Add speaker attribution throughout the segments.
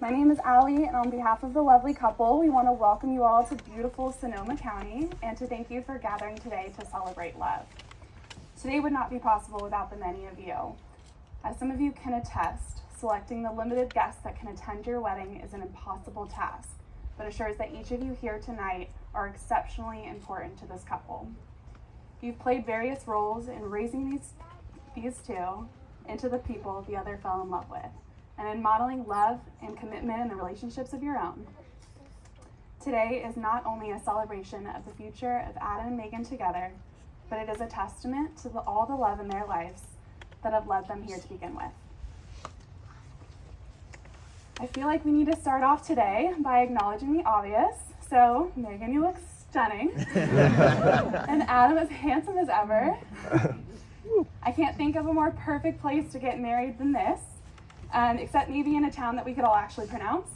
Speaker 1: My name is Allie, and on behalf of the lovely couple, we want to welcome you all to beautiful Sonoma County and to thank you for gathering today to celebrate love. Today would not be possible without the many of you. As some of you can attest, selecting the limited guests that can attend your wedding is an impossible task, but assures that each of you here tonight are exceptionally important to this couple. You've played various roles in raising these two into the people the other fell in love with, and in modeling love and commitment in the relationships of your own. Today is not only a celebration of the future of Adam and Meagan together, but it is a testament to all the love in their lives that have led them here to begin with. I feel like we need to start off today by acknowledging the obvious. So, Meagan, you look stunning. And Adam is handsome as ever. I can't think of a more perfect place to get married than this. Except maybe in a town that we could all actually pronounce.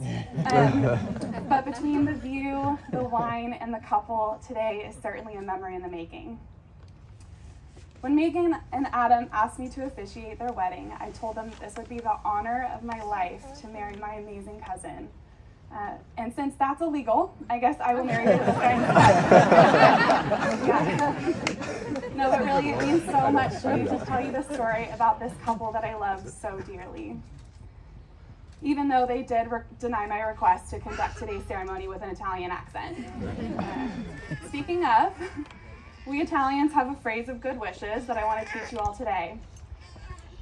Speaker 1: But between the view, the wine, and the couple, today is certainly a memory in the making. When Meagan and Adam asked me to officiate their wedding, I told them this would be the honor of my life to marry my amazing cousin. And since that's illegal, I guess I will marry this guy instead. No, but really, it means so much to me to tell you the story about this couple that I love so dearly. Even though they did deny my request to conduct today's ceremony with an Italian accent. Speaking of, we Italians have a phrase of good wishes that I want to teach you all today.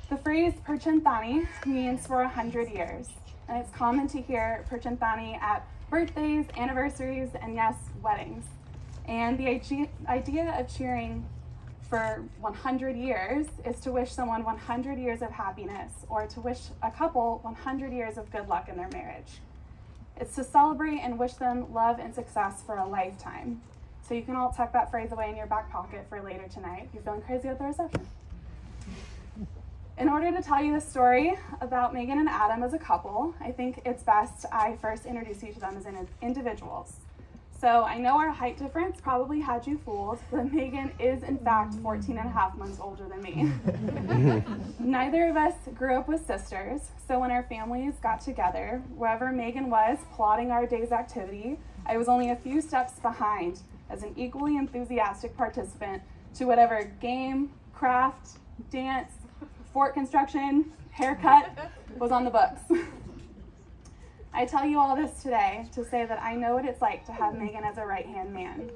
Speaker 1: The phrase per cent'anni means for 100 years, and it's common to hear per cent'anni at birthdays, anniversaries, and yes, weddings. And the idea of cheering for 100 years is to wish someone 100 years of happiness, or to wish a couple 100 years of good luck in their marriage. It's to celebrate and wish them love and success for a lifetime. So you can all tuck that phrase away in your back pocket for later tonight if you're feeling crazy at the reception. In order to tell you the story about Meagan and Adam as a couple, I think it's best I first introduce you to them as individuals. So I know our height difference probably had you fooled, but Meagan is in fact 14 and a half months older than me. Neither of us grew up with sisters, so when our families got together, wherever Meagan was plotting our day's activity, I was only a few steps behind as an equally enthusiastic participant to whatever game, craft, dance, fort construction, haircut was on the books. I tell you all this today to say that I know what it's like to have Meagan as a right-hand man,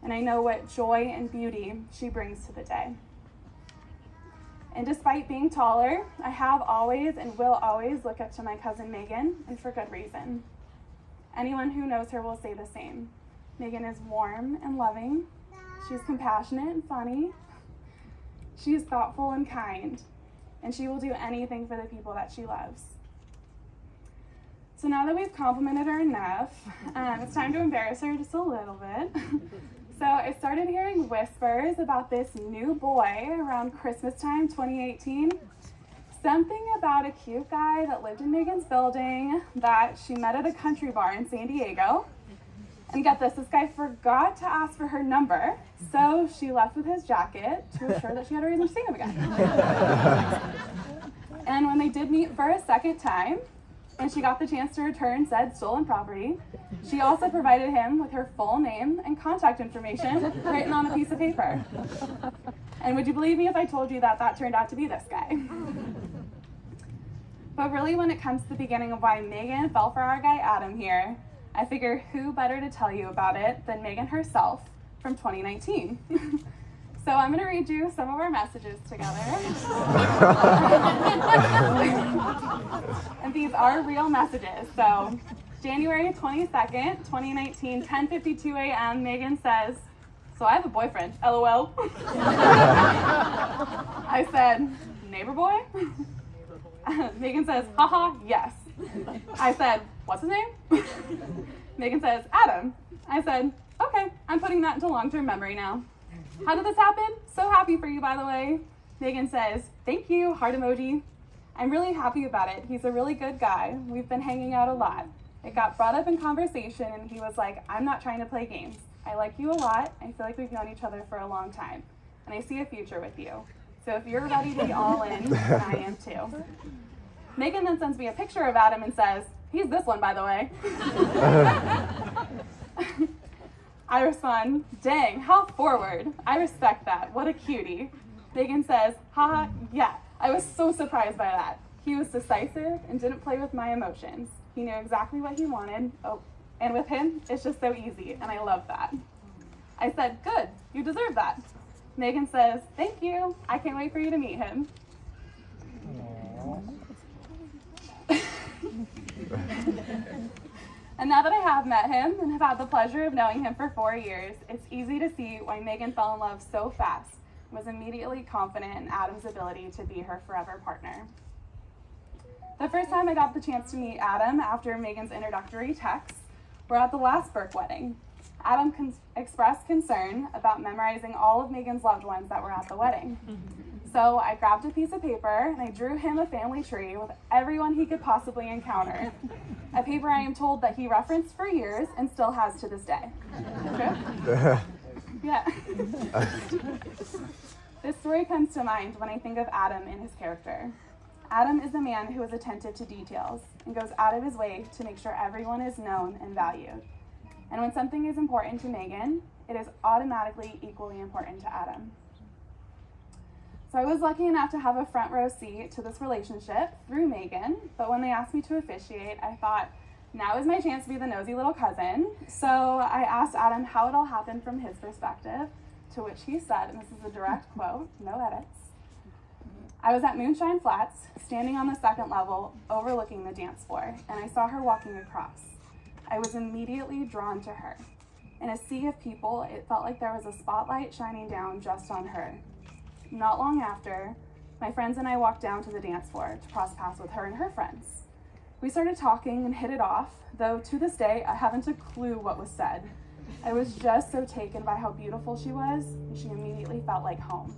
Speaker 1: and I know what joy and beauty she brings to the day. And despite being taller, I have always and will always look up to my cousin Meagan, and for good reason. Anyone who knows her will say the same. Meagan is warm and loving. She's compassionate and funny. She is thoughtful and kind, and she will do anything for the people that she loves. So now that we've complimented her enough, it's time to embarrass her just a little bit. So I started hearing whispers about this new boy around Christmas time 2018. Something about a cute guy that lived in Meagan's building that she met at a country bar in San Diego. And get this guy forgot to ask for her number, so she left with his jacket to assure that she had a reason to see him again. And when they did meet for a second time, and she got the chance to return said stolen property, she also provided him with her full name and contact information written on a piece of paper. And would you believe me if I told you that that turned out to be this guy? But really, when it comes to the beginning of why Meagan fell for our guy Adam here, I figure who better to tell you about it than Meagan herself from 2019. So I'm going to read you some of our messages together. And these are real messages. So January 22nd, 2019, 10:52 a.m., Meagan says, "So I have a boyfriend, LOL." I said, "Neighbor boy?" Meagan says, "Haha, yes." I said, "What's his name?" Meagan says, "Adam." I said, "Okay, I'm putting that into long-term memory now." How did this happen? So happy for you, by the way. Meagan says, "Thank you, heart emoji." I'm really happy about it. He's a really good guy. We've been hanging out a lot. It got brought up in conversation, and he was like, "I'm not trying to play games. I like you a lot. I feel like we've known each other for a long time, and I see a future with you. So if you're ready to be all in, then I am too." Meagan then sends me a picture of Adam and says, He's this one, by the way. I respond, dang, how forward. I respect that. What a cutie. Meagan says, haha, yeah. I was so surprised by that. He was decisive and didn't play with my emotions. He knew exactly what he wanted. Oh, and with him, it's just so easy, and I love that. I said, good, you deserve that. Meagan says, thank you. I can't wait for you to meet him. And now that I have met him and have had the pleasure of knowing him for 4 years, it's easy to see why Meagan fell in love so fast and was immediately confident in Adam's ability to be her forever partner. The first time I got the chance to meet Adam after Meagan's introductory text were at the last Burke wedding. Adam expressed concern about memorizing all of Meagan's loved ones that were at the wedding. So I grabbed a piece of paper and I drew him a family tree with everyone he could possibly encounter. A paper I am told that he referenced for years and still has to this day. True? Yeah. This story comes to mind when I think of Adam and his character. Adam is a man who is attentive to details and goes out of his way to make sure everyone is known and valued. And when something is important to Meagan, it is automatically equally important to Adam. So I was lucky enough to have a front row seat to this relationship through Meagan, but when they asked me to officiate, I thought, now is my chance to be the nosy little cousin. So I asked Adam how it all happened from his perspective, to which he said, and this is a direct quote, no edits, I was at Moonshine Flats, standing on the second level, overlooking the dance floor, and I saw her walking across. I was immediately drawn to her. In a sea of people, it felt like there was a spotlight shining down just on her. Not long after, my friends and I walked down to the dance floor to cross paths with her and her friends. We started talking and hit it off, though to this day, I haven't a clue what was said. I was just so taken by how beautiful she was, and she immediately felt like home.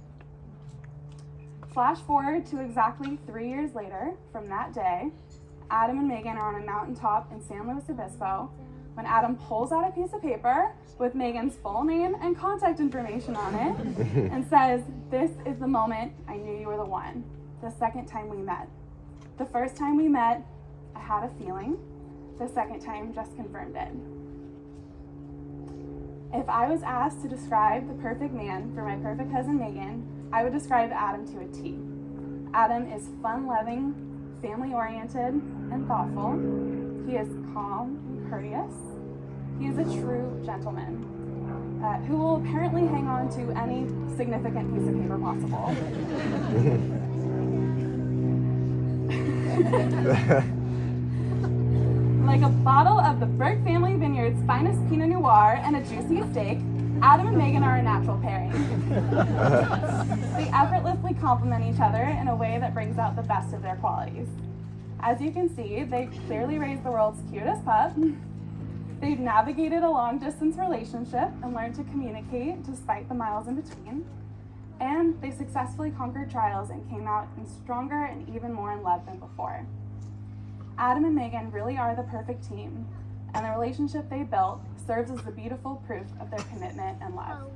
Speaker 1: Flash forward to exactly 3 years later from that day, Adam and Meagan are on a mountaintop in San Luis Obispo when Adam pulls out a piece of paper with Meagan's full name and contact information on it and says, this is the moment I knew you were the one, the second time we met. The first time we met, I had a feeling. The second time just confirmed it. If I was asked to describe the perfect man for my perfect cousin Meagan, I would describe Adam to a T. Adam is fun-loving, family-oriented, and thoughtful. He is calm and courteous. He is a true gentleman who will apparently hang on to any significant piece of paper possible. Like a bottle of the Burke Family Vineyard's finest Pinot Noir and a juicy steak, Adam and Meagan are a natural pairing. They effortlessly complement each other in a way that brings out the best of their qualities. As you can see, they clearly raised the world's cutest pup. They've navigated a long-distance relationship and learned to communicate despite the miles in between. And they successfully conquered trials and came out stronger and even more in love than before. Adam and Meagan really are the perfect team, and the relationship they built serves as the beautiful proof of their commitment and love.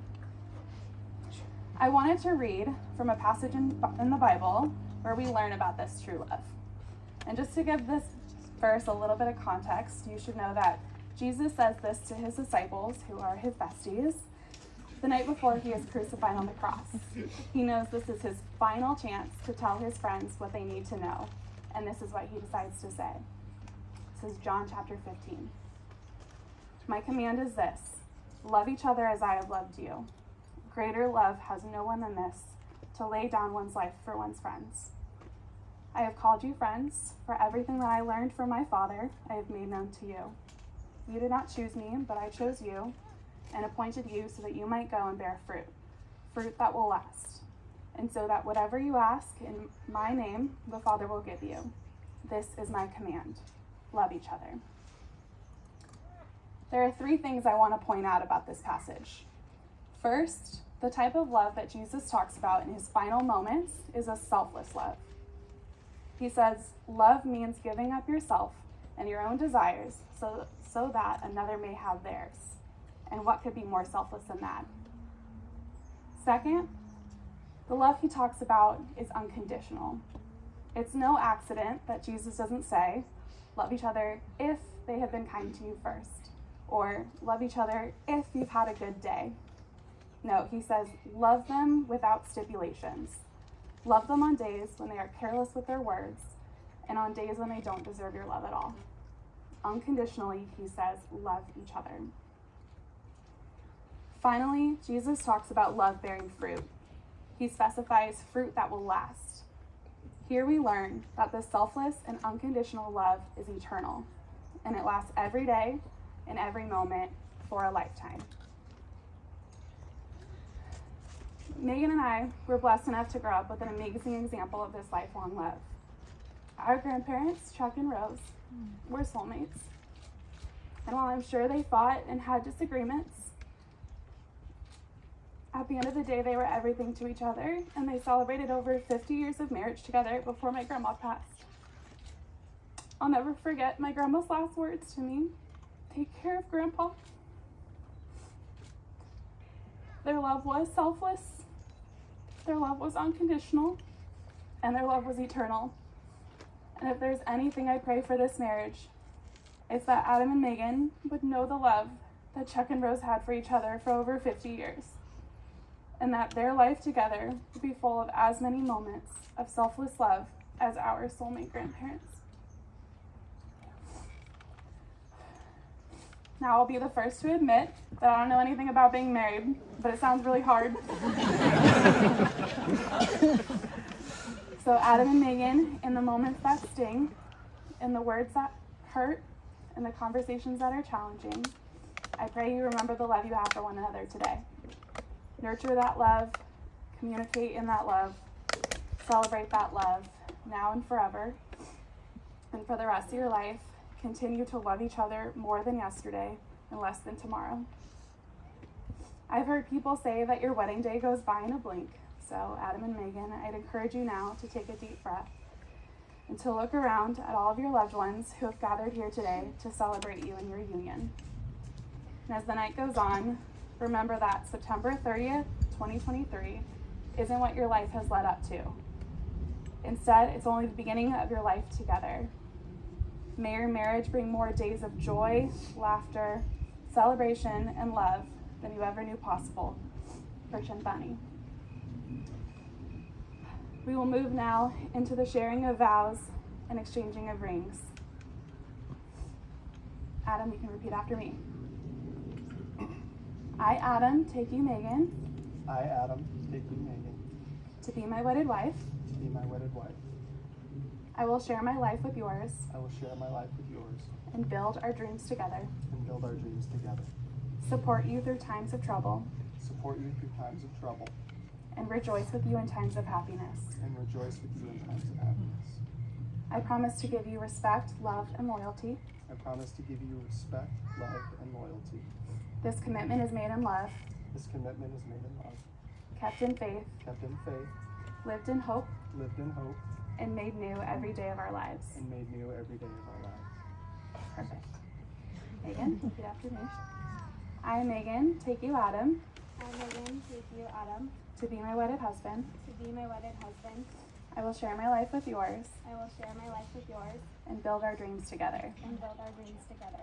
Speaker 1: I wanted to read from a passage in the Bible where we learn about this true love. And just to give this verse a little bit of context, you should know that Jesus says this to his disciples, who are his besties, the night before he is crucified on the cross. He knows this is his final chance to tell his friends what they need to know, and this is what he decides to say. This is John chapter 15. My command is this: love each other as I have loved you. Greater love has no one than this, to lay down one's life for one's friends. I have called you friends, for everything that I learned from my Father I have made known to you. You did not choose me, but I chose you, and appointed you so that you might go and bear fruit, fruit that will last, and so that whatever you ask in my name, the Father will give you. This is my command: love each other. There are 3 things I want to point out about this passage. First, the type of love that Jesus talks about in his final moments is a selfless love. He says, love means giving up yourself and your own desires so that another may have theirs. And what could be more selfless than that? Second, the love he talks about is unconditional. It's no accident that Jesus doesn't say, love each other if they have been kind to you first, or love each other if you've had a good day. No, he says, love them without stipulations. Love them on days when they are careless with their words, and on days when they don't deserve your love at all. Unconditionally, he says, love each other. Finally, Jesus talks about love bearing fruit. He specifies fruit that will last. Here we learn that the selfless and unconditional love is eternal, and it lasts every day and every moment for a lifetime. Megan and I were blessed enough to grow up with an amazing example of this lifelong love. Our grandparents, Chuck and Rose, were soulmates. And while I'm sure they fought and had disagreements, at the end of the day, they were everything to each other, and they celebrated over 50 years of marriage together before my grandma passed. I'll never forget my grandma's last words to me: "Take care of Grandpa." Their love was selfless, their love was unconditional, and their love was eternal. And if there's anything I pray for this marriage, it's that Adam and Megan would know the love that Chuck and Rose had for each other for over 50 years, and that their life together would be full of as many moments of selfless love as our soulmate grandparents. Now, I'll be the first to admit that I don't know anything about being married, but it sounds really hard. So Adam and Megan, in the moments that sting, in the words that hurt, in the conversations that are challenging, I pray you remember the love you have for one another today. Nurture that love, communicate in that love, celebrate that love now and forever. And for the rest of your life, continue to love each other more than yesterday and less than tomorrow. I've heard people say that your wedding day goes by in a blink. So Adam and Megan, I'd encourage you now to take a deep breath and to look around at all of your loved ones who have gathered here today to celebrate you in your union. And as the night goes on, remember that September 30th, 2023 isn't what your life has led up to. Instead, it's only the beginning of your life together. May your marriage bring more days of joy, laughter, celebration, and love than you ever knew possible. Perch and Bunny. We will move now into the sharing of vows and exchanging of rings. Adam, you can repeat after me. I, Adam, take you, Megan.
Speaker 2: I, Adam, take you, Megan.
Speaker 1: To be my wedded wife.
Speaker 2: To be my wedded wife.
Speaker 1: I will share my life with yours.
Speaker 2: I will share my life with yours.
Speaker 1: And build our dreams together.
Speaker 2: And build our dreams together.
Speaker 1: Support you through times of trouble.
Speaker 2: Support you through times of trouble.
Speaker 1: And rejoice with you in times of happiness.
Speaker 2: And rejoice with you in times of happiness.
Speaker 1: I promise to give you respect, love, and loyalty.
Speaker 2: I promise to give you respect, love, and loyalty.
Speaker 1: This commitment is made in love.
Speaker 2: This commitment is made in love.
Speaker 1: Kept in faith.
Speaker 2: Kept in faith.
Speaker 1: Lived in hope.
Speaker 2: Lived in hope.
Speaker 1: And made new every day of our lives.
Speaker 2: And made new every day of our lives.
Speaker 1: Perfect. Megan, repeat after me. I, Megan, take you, Adam.
Speaker 3: I, Megan, take you, Adam.
Speaker 1: To be my wedded husband.
Speaker 3: To be my wedded husband.
Speaker 1: I will share my life with yours.
Speaker 3: I will share my life with yours.
Speaker 1: And build our dreams together.
Speaker 3: And build our dreams together.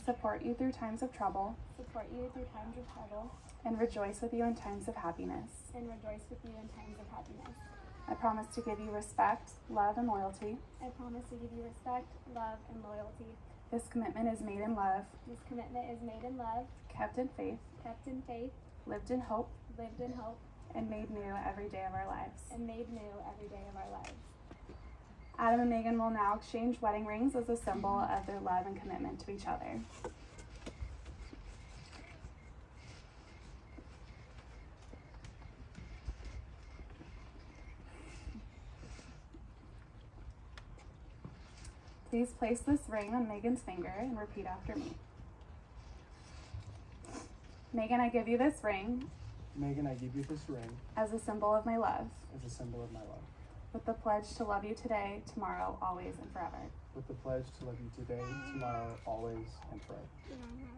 Speaker 1: Support you through times of trouble.
Speaker 3: Support you through times of trouble.
Speaker 1: And rejoice with you in times of happiness.
Speaker 3: And rejoice with you in times of happiness.
Speaker 1: I promise to give you respect, love, and loyalty.
Speaker 3: I promise to give you respect, love, and loyalty.
Speaker 1: This commitment is made in love.
Speaker 3: This commitment is made in love.
Speaker 1: Kept in faith.
Speaker 3: Kept in faith.
Speaker 1: Lived in hope.
Speaker 3: Lived in hope.
Speaker 1: And made new every day of our lives.
Speaker 3: And made new every day of our lives.
Speaker 1: Adam and Megan will now exchange wedding rings as a symbol of their love and commitment to each other. Please place this ring on Megan's finger and repeat after me. Megan, I give you this ring.
Speaker 2: Megan, I give you this ring.
Speaker 1: As a symbol of my love.
Speaker 2: As a symbol of my love.
Speaker 1: With the pledge to love you today, tomorrow, always, and forever.
Speaker 2: With the pledge to love you today, tomorrow, always, and forever.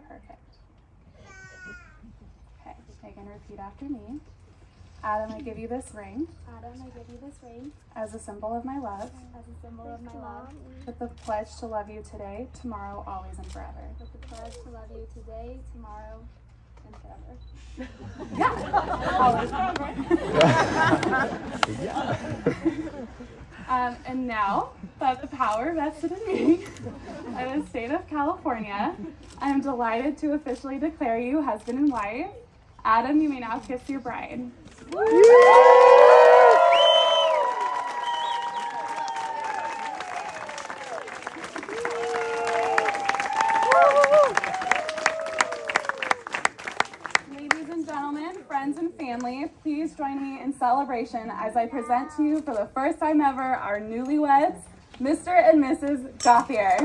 Speaker 1: Perfect. Okay, Megan, repeat after me. Adam, I give you this ring
Speaker 3: Adam, I give you this ring
Speaker 1: as a symbol of my love,
Speaker 3: as a symbol of my love,
Speaker 1: with the pledge to love you today, tomorrow, always, and forever.
Speaker 3: with the pledge to love you today, tomorrow, and forever.
Speaker 1: Yeah, always, forever. And now, by the power vested in me by the state of California, I am delighted to officially declare you husband and wife. Adam, you may now kiss your bride. Ladies and gentlemen, friends and family, please join me in celebration as I present to you for the first time ever our newlyweds, Mr. and Mrs. Gauthier.